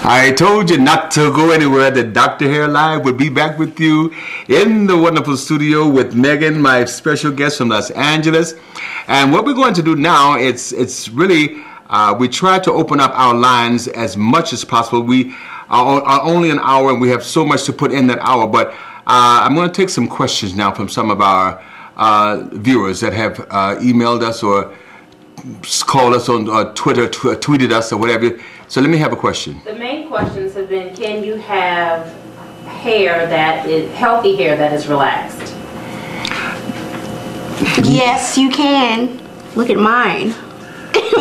I told you not to go anywhere. The Dr. Hair Live will be back with you in the wonderful studio with Megan, my special guest from Los Angeles. And what we're going to do now, it's really, we try to open up our lines as much as possible. We are only an hour and we have so much to put in that hour, but I'm going to take some questions now from some of our viewers that have emailed us or called us on Twitter, tweeted us or whatever. So let me have a question. The main questions have been, can you have hair that is healthy hair that is relaxed? Yes, you can. Look at mine.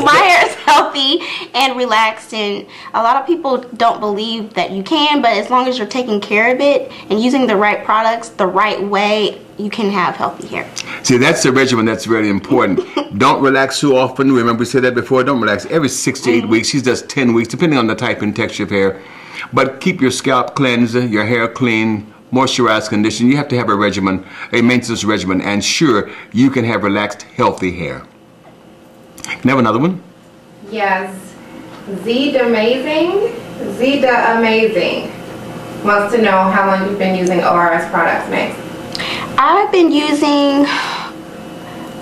My hair is healthy and relaxed, and a lot of people don't believe that you can, but as long as you're taking care of it and using the right products the right way, you can have healthy hair. See, that's the regimen that's very important. Don't relax too often. Remember we said that before. Don't relax every 6 to 8 weeks. She does 10 weeks, depending on the type and texture of hair. But keep your scalp cleansed, your hair clean, moisturized, conditioned. You have to have a regimen, a maintenance regimen, and sure, you can have relaxed, healthy hair. Can I have another one? Yes. Zida Amazing wants to know how long you've been using ORS products, Megz. I've been using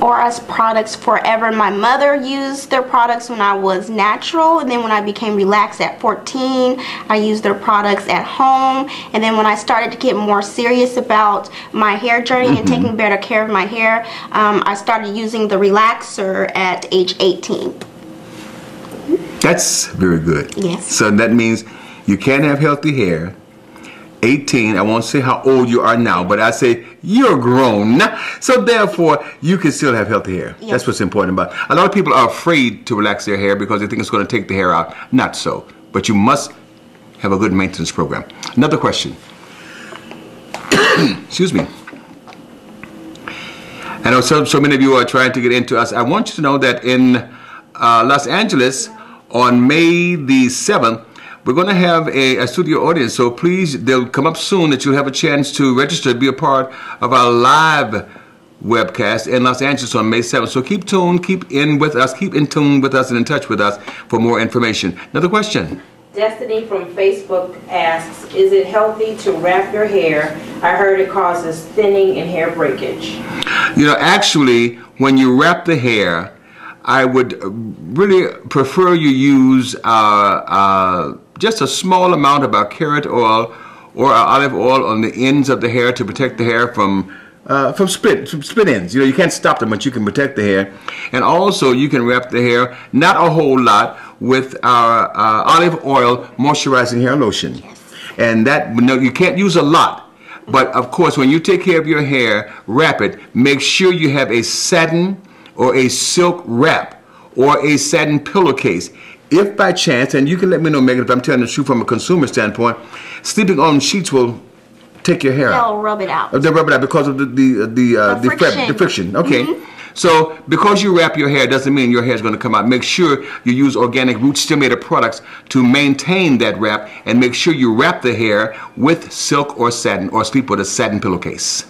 ORS products forever. My mother used their products when I was natural, and then when I became relaxed at 14, I used their products at home. And then when I started to get more serious about my hair journey and taking better care of my hair, I started using the relaxer at age 18. That's very good. Yes. So that means you can have healthy hair. 18, I won't say how old you are now, but I say you're grown. So therefore, you can still have healthy hair. Yes. That's what's important about it. A lot of people are afraid to relax their hair because they think it's going to take the hair out. Not so. But you must have a good maintenance program. Another question. Excuse me. I know so many of you are trying to get into us. I want you to know that in Los Angeles on May the 7th, we're going to have a studio audience, so please, they'll come up soon that you'll have a chance to register to be a part of our live webcast in Los Angeles on May 7th. So keep tuned, keep in tune with us and in touch with us for more information. Another question. Destiny from Facebook asks, is it healthy to wrap your hair? I heard it causes thinning and hair breakage. You know, actually, when you wrap the hair, I would really prefer you use just a small amount of our carrot oil or our olive oil on the ends of the hair to protect the hair from split ends. You know, you can't stop them, but you can protect the hair. And also, you can wrap the hair, not a whole lot, with our olive oil moisturizing hair lotion. Yes. And that, no, you can't use a lot. But of course, when you take care of your hair, wrap it. Make sure you have a satin or a silk wrap or a satin pillowcase. If by chance, and you can let me know, Megan, if I'm telling the truth from a consumer standpoint, sleeping on sheets will take your hair out. They'll rub it out. They'll rub it out because of the friction. Okay. So because you wrap your hair doesn't mean your hair is going to come out. Make sure you use organic root stimulated products to maintain that wrap, and make sure you wrap the hair with silk or satin, or sleep with a satin pillowcase.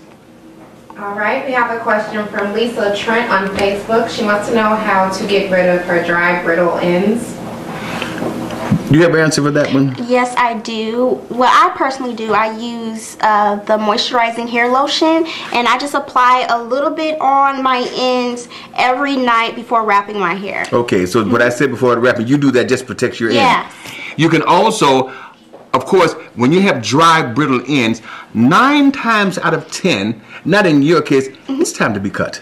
All right, we have a question from Lisa Trent on Facebook. She wants to know how to get rid of her dry, brittle ends. Do you have an answer for that one? Yes, I do. What I personally do, I use the moisturizing hair lotion, and I just apply a little bit on my ends every night before wrapping my hair. Okay, so what I said before wrapping, you do that just protects your ends. You can also, of course, when you have dry, brittle ends, 9 times out of 10, not in your case, it's time to be cut.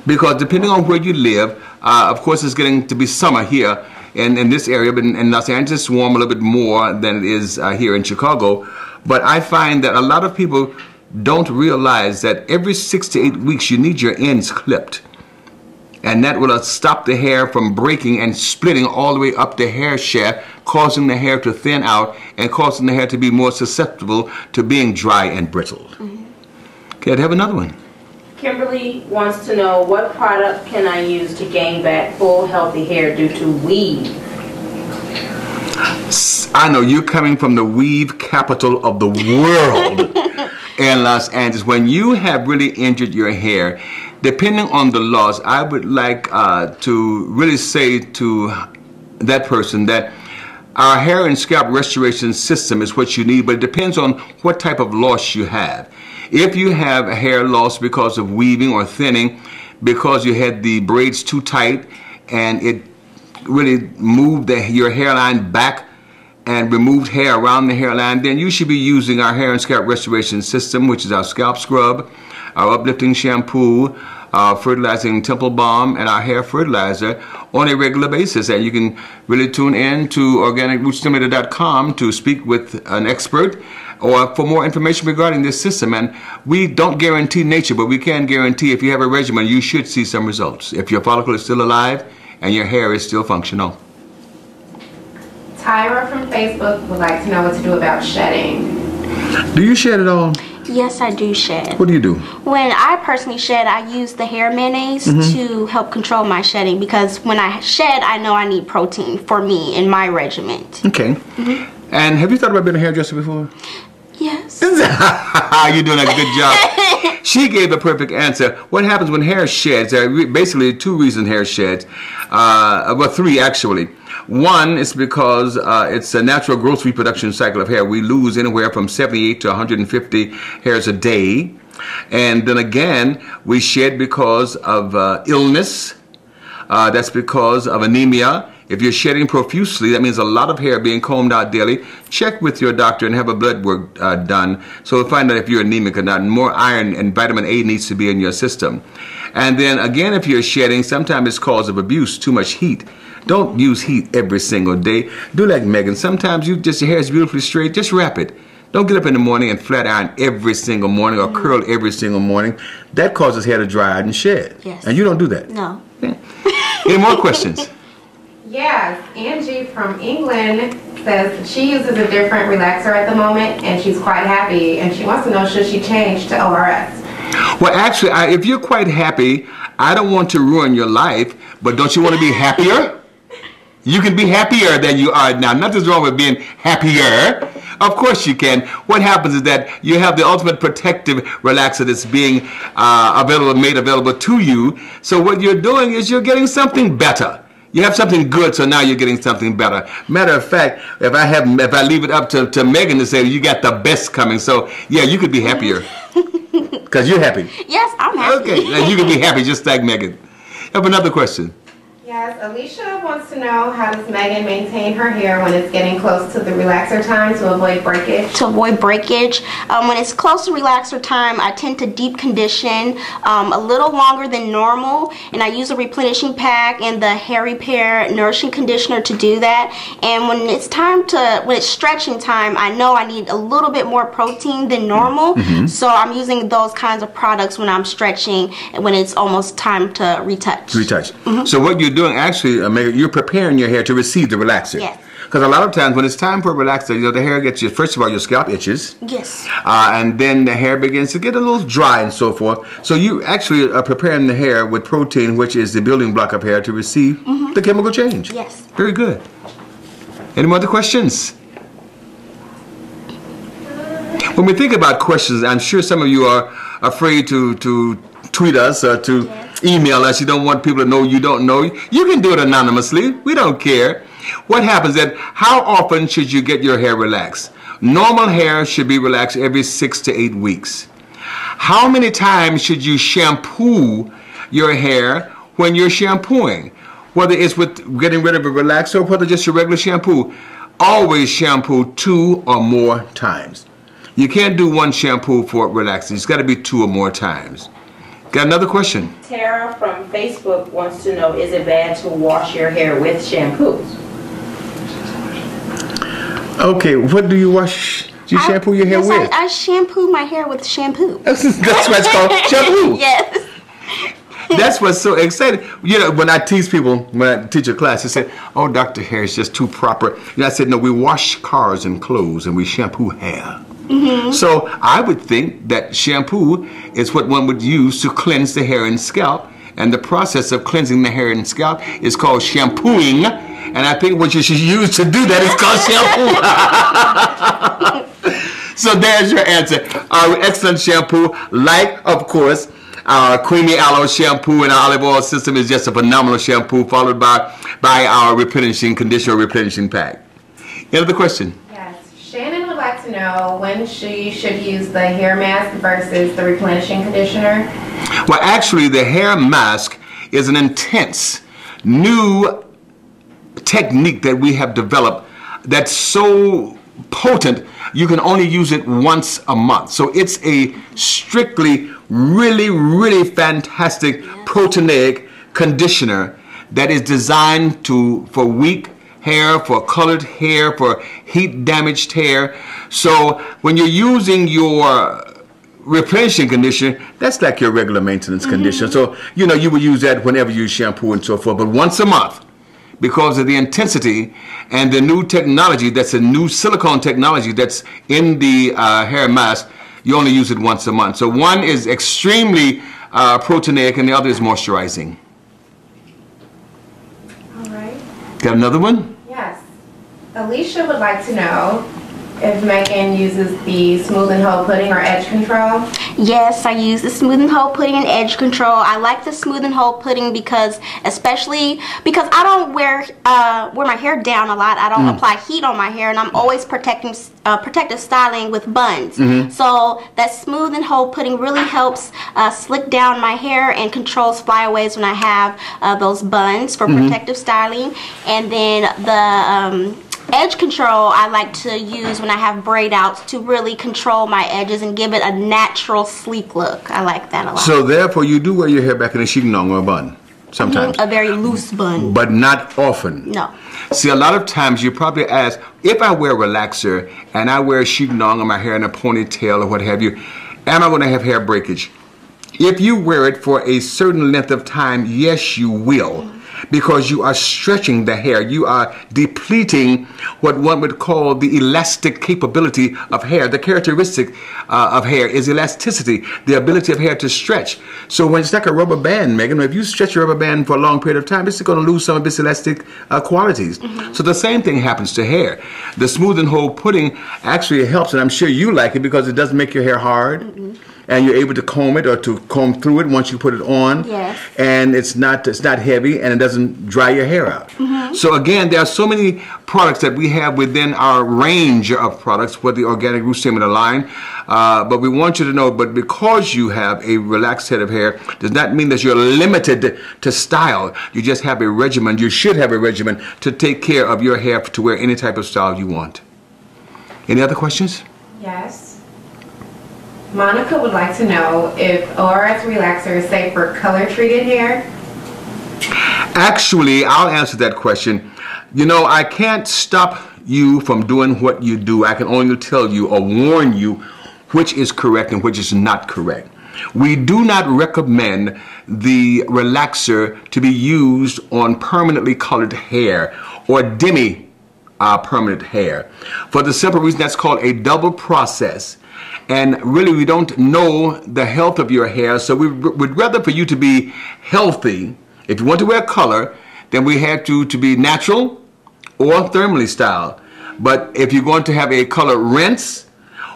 Because depending on where you live, of course, it's getting to be summer here in this area, but in Los Angeles, it's warm a little bit more than it is here in Chicago. But I find that a lot of people don't realize that every 6 to 8 weeks, you need your ends clipped. And that will stop the hair from breaking and splitting all the way up the hair shaft, causing the hair to thin out and causing the hair to be more susceptible to being dry and brittle. Okay, I'd have another one. Kimberly wants to know, what product can I use to gain back full healthy hair due to weave? I know you're coming from the weave capital of the world in Los Angeles. When you have really injured your hair, depending on the laws, I would like to really say to that person that our hair and scalp restoration system is what you need, but it depends on what type of loss you have. If you have hair loss because of weaving or thinning, because you had the braids too tight and it really moved your hairline back and removed hair around the hairline, then you should be using our hair and scalp restoration system, which is our scalp scrub, our uplifting shampoo, our fertilizing temple balm, and our hair fertilizer on a regular basis. And you can really tune in to organicrootstimulator.com to speak with an expert or for more information regarding this system. And we don't guarantee nature, but we can guarantee if you have a regimen, you should see some results. If your follicle is still alive and your hair is still functional. Tyra from Facebook would like to know what to do about shedding. Do you shed at all? Yes, I do shed. What do you do? When I personally shed, I use the hair mayonnaise to help control my shedding, because when I shed, I know I need protein for me in my regimen. Okay. And have you thought about being a hairdresser before? Yes. You're doing a good job. She gave a perfect answer. What happens when hair sheds? There are basically two reasons hair sheds. Well, three actually. One is because it's a natural growth reproduction cycle of hair. We lose anywhere from 78 to 150 hairs a day. And then again, we shed because of illness. That's because of anemia. If you're shedding profusely, that means a lot of hair being combed out daily. Check with your doctor and have a blood work done, so we'll find out if you're anemic or not. And more iron and vitamin A needs to be in your system. And then again, if you're shedding, sometimes it's cause of abuse, too much heat. Don't use heat every single day. Do like Megan. Sometimes your hair is beautifully straight. Just wrap it. Don't get up in the morning and flat iron every single morning or curl every single morning. That causes hair to dry out and shed. Yes. And you don't do that. No. Yeah. Any more questions? Yes, Angie from England says she uses a different relaxer at the moment and she's quite happy, and she wants to know, should she change to ORS? Well, actually, if you're quite happy, I don't want to ruin your life, but don't you want to be happier? You can be happier than you are now. Nothing's wrong with being happier. Of course you can. What happens is that you have the ultimate protective relaxer that's being made available to you. So what you're doing is you're getting something better. You have something good, so now you're getting something better. Matter of fact, if I leave it up to Megan to say, you got the best coming, so yeah, you could be happier. Because you're happy. Yes, I'm happy. Okay, and you can be happy just like Megan. I have another question. Yes, Alicia wants to know, how does Megan maintain her hair when it's getting close to the relaxer time to avoid breakage? To avoid breakage, when it's close to relaxer time, I tend to deep condition a little longer than normal, and I use a replenishing pack and the hair repair nourishing conditioner to do that. And when it's stretching time, I know I need a little bit more protein than normal, so I'm using those kinds of products when I'm stretching and when it's almost time to retouch. So what you're doing actually, Megan, you're preparing your hair to receive the relaxer. Yes. Because a lot of times when it's time for a relaxer, the hair gets you, first of all, your scalp itches. Yes. And then the hair begins to get a little dry and so forth. So you actually are preparing the hair with protein, which is the building block of hair, to receive the chemical change. Yes. Very good. Any more other questions? When we think about questions, I'm sure some of you are afraid to tweet us or to email us. You don't want people to know you don't know. You can do it anonymously. We don't care. What happens is, how often should you get your hair relaxed? Normal hair should be relaxed every 6 to 8 weeks. How many times should you shampoo your hair when you're shampooing? Whether it's with getting rid of a relaxer or whether just your regular shampoo. Always shampoo 2 or more times. You can't do one shampoo for relaxing. It's got to be 2 or more times. Got another question? Tara from Facebook wants to know, is it bad to wash your hair with shampoos? Okay, what do you wash? Do you shampoo your hair with? I shampoo my hair with shampoo. That's why it's called shampoo. Yes. That's what's so exciting. You know, when I teach people, when I teach a class, they say, oh, Dr. Hair is just too proper. And I said, no, we wash cars and clothes and we shampoo hair. So I would think that shampoo is what one would use to cleanse the hair and scalp, and the process of cleansing the hair and scalp is called shampooing, and I think what you should use to do that is called shampoo. So there's your answer. Our excellent shampoo, like, of course, our creamy aloe shampoo and our olive oil system is just a phenomenal shampoo, followed by our replenishing conditioner, replenishing pack. Any other question? Yes. Shannon would like to know when she should use the hair mask versus the replenishing conditioner. Well, actually, the hair mask is an intense new technique that we have developed that's so potent you can only use it once a month. So it's a strictly really fantastic proteinaic conditioner that is designed for weak hair, for colored hair, for heat damaged hair. So when you're using your replenishing conditioner, that's like your regular maintenance conditioner. So you know you would use that whenever you shampoo and so forth, but once a month, because of the intensity and the new technology, that's a new silicone technology that's in the hair mask, you only use it once a month. So one is extremely proteinaic and the other is moisturizing. All right. Got another one? Yes. Alicia would like to know if Megan uses the Smooth and Hold Pudding or Edge Control. Yes, I use the Smooth and Hold Pudding and Edge Control. I like the Smooth and Hold Pudding because, especially because I don't wear my hair down a lot. I don't apply heat on my hair, and I'm always protective styling with buns. So that Smooth and Hold Pudding really helps slick down my hair and controls flyaways when I have those buns for protective styling. And then the Edge Control I like to use when I have braid outs to really control my edges and give it a natural sleek look. I like that a lot. So therefore you do wear your hair back in a chignon or a bun sometimes. A very loose bun. But not often. No. See, a lot of times you probably ask, if I wear a relaxer and I wear a chignon on my hair in a ponytail or what have you, am I going to have hair breakage? If you wear it for a certain length of time, yes, you will. Because you are stretching the hair. You are depleting what one would call the elastic capability of hair. The characteristic of hair is elasticity, the ability of hair to stretch. So when it's like a rubber band, Megan, if you stretch your rubber band for a long period of time, it's going to lose some of its elastic qualities. So the same thing happens to hair. The Smooth and Hold Pudding actually helps, and I'm sure you like it because it doesn't make your hair hard. And you're able to comb it or to comb through it once you put it on. Yes. And it's not heavy and it doesn't dry your hair out. So again, there are so many products that we have within our range of products for the organic root stem line. But we want you to know, but because you have a relaxed head of hair, does not mean that you're limited to style. You just have a regimen. You should have a regimen to take care of your hair to wear any type of style you want. Any other questions? Yes. Monica would like to know if ORS Relaxer is safe for color-treated hair. Actually, I'll answer that question. You know, I can't stop you from doing what you do. I can only tell you or warn you which is correct and which is not correct. We do not recommend the relaxer to be used on permanently colored hair or permanent hair. For the simple reason that's called a double process. And really, we don't know the health of your hair, so we would rather for you to be healthy. If you want to wear color, then we have to be natural or thermally styled. But if you're going to have a color rinse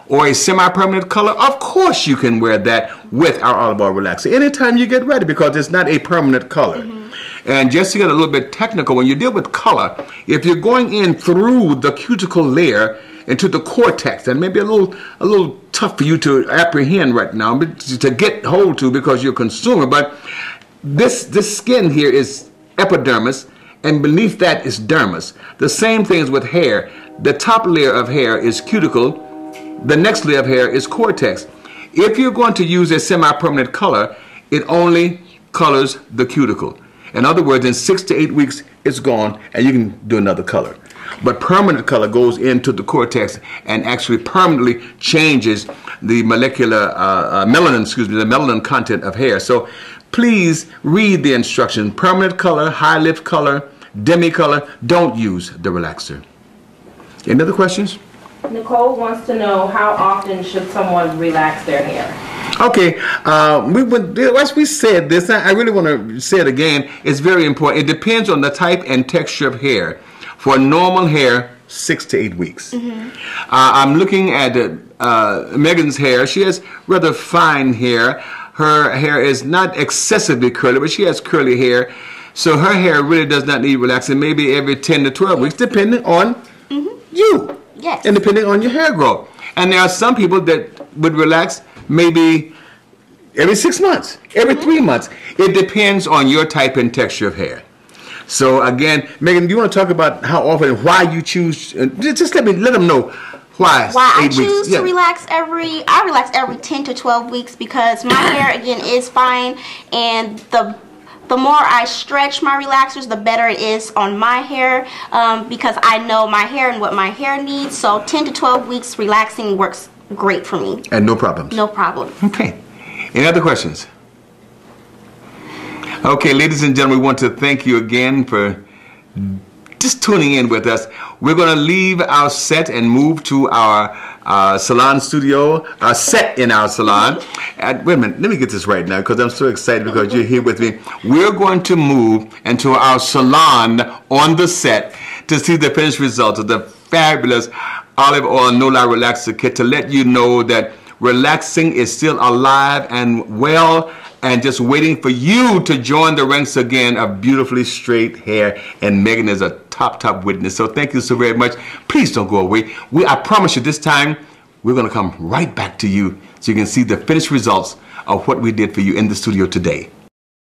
or a semi-permanent color, of course you can wear that with our olive oil relaxer anytime you get ready, because it's not a permanent color. And just to get a little bit technical, when you deal with color, if you're going in through the cuticle layer into the cortex, and maybe a little tough for you to apprehend right now, but to get hold to because you're a consumer, but this skin here is epidermis, and beneath that is dermis. The same thing is with hair. The top layer of hair is cuticle, the next layer of hair is cortex. If you're going to use a semi-permanent color, it only colors the cuticle. In other words, in 6 to 8 weeks, it's gone, and you can do another color. But permanent color goes into the cortex and actually permanently changes the molecular the melanin content of hair. So please read the instructions. Permanent color, high lift color, demi color. Don't use the relaxer. Any other questions? Nicole wants to know, how often should someone relax their hair? Okay, once we said this, I really want to say it again. It's very important. It depends on the type and texture of hair. For normal hair, 6 to 8 weeks. I'm looking at Megan's hair. She has rather fine hair. Her hair is not excessively curly, but she has curly hair. So her hair really does not need relaxing, maybe every 10 to 12 weeks, depending on you. Yes. And depending on your hair growth. And there are some people that would relax maybe every 6 months, every 3 months. It depends on your type and texture of hair. So again, Megan, do you want to talk about how often and why you choose? Just let them know why. Why I choose to relax I relax every 10 to 12 weeks because my hair again is fine, and the more I stretch my relaxers, the better it is on my hair, because I know my hair and what my hair needs. So 10 to 12 weeks relaxing works great for me. And no problems. No problem. Okay. Any other questions? Okay, ladies and gentlemen, we want to thank you again for just tuning in with us. We're going to leave our set and move to our salon studio, our set in our salon. Wait a minute, let me get this right now because I'm so excited because you're here with me. We're going to move into our salon on the set to see the finished results of the fabulous olive oil No-Lye relaxer kit, to let you know that relaxing is still alive and well, and just waiting for you to join the ranks again of beautifully straight hair. And Megan is a top witness. So thank you so very much. Please don't go away. I promise you this time, we're going to come right back to you so you can see the finished results of what we did for you in the studio today.